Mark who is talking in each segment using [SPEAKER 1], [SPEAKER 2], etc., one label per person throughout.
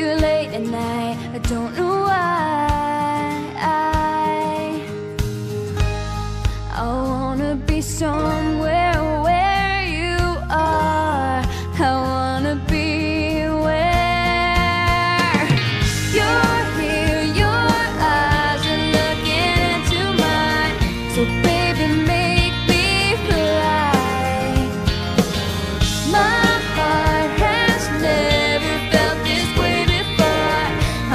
[SPEAKER 1] you late at night. I don't know why. I wanna be somewhere where you are. I wanna be where you're here. Your eyes are looking into mine. So baby, make me fly. My heart has never felt this way before.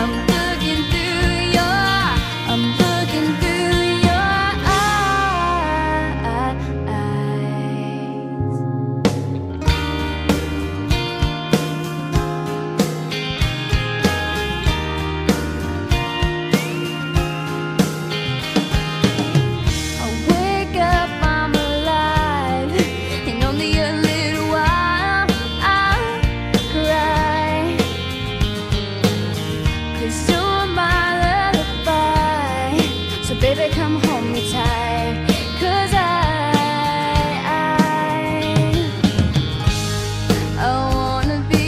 [SPEAKER 1] I'm looking through your eyes. I wake up, I'm alive, and only a little while I'll cry. 'Cause you're my lullaby. So baby, come hold me tight. 'Cause I wanna be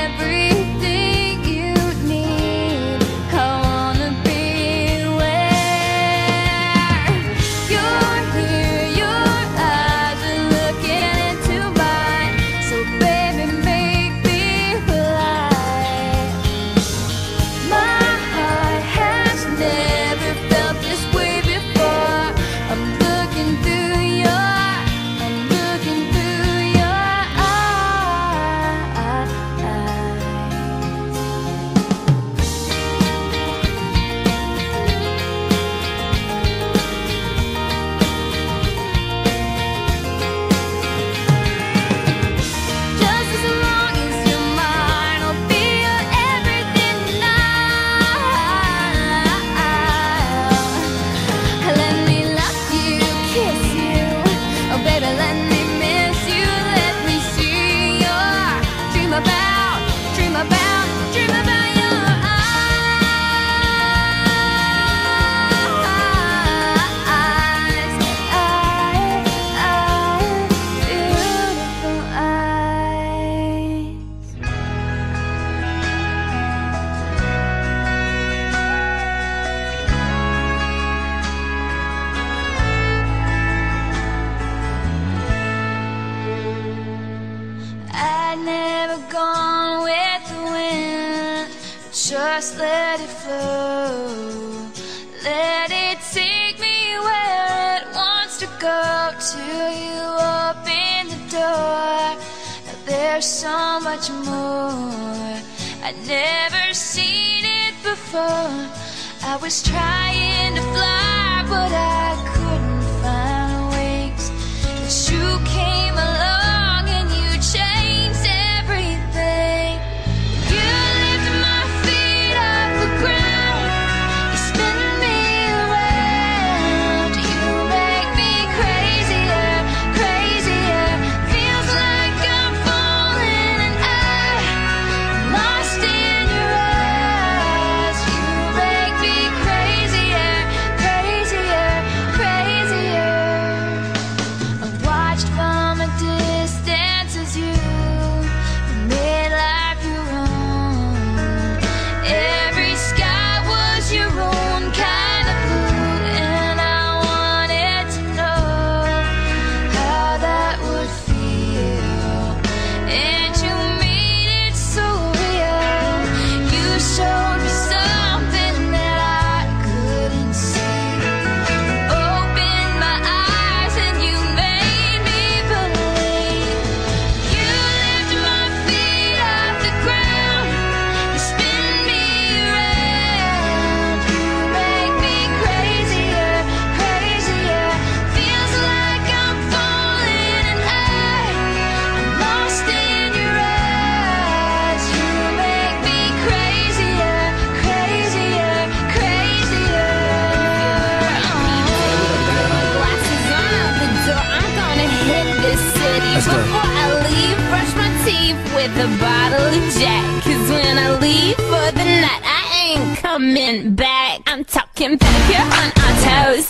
[SPEAKER 1] everything you need. I wanna be where you're here. Your eyes are looking into mine. So baby, make me fly. My heart has never felt this way before. I'm looking through your eyes. Just as long as you're mine, I'll be your everything now. Let me love you, kiss you. Oh baby, let me miss you. Let me see your dream about your eyes. Beautiful eyes. I'd never gone with the wind. Just let it flow. Let it take me where it wants to go. Till you open the door. Now there's so much more. I'd never seen it before. I was trying to fly, but I couldn't find wings. But you came along and you changed everything. You lifted my feet off the ground. You spin me around. You make me crazier. Feels like I'm falling and I'm lost in your eyes. You make me crazier. I watched from a distance as you made life your own. Every sky was your own kind of blue, and I wanted to know how that would feel. And you made it so real. You showed me something that I couldn't see. Opened my eyes and you made me believe. You lifted my feet off the ground. You spin me around. You make me crazier. Feels like I'm falling and I'm lost in your eyes. You make me crazier. Glasses on out the door. I'm gonna hit this city. Before I leave, brush my teeth with a bottle of Jack. 'Cause when I leave for the night, I ain't coming back. I'm talking pedicure on our toes.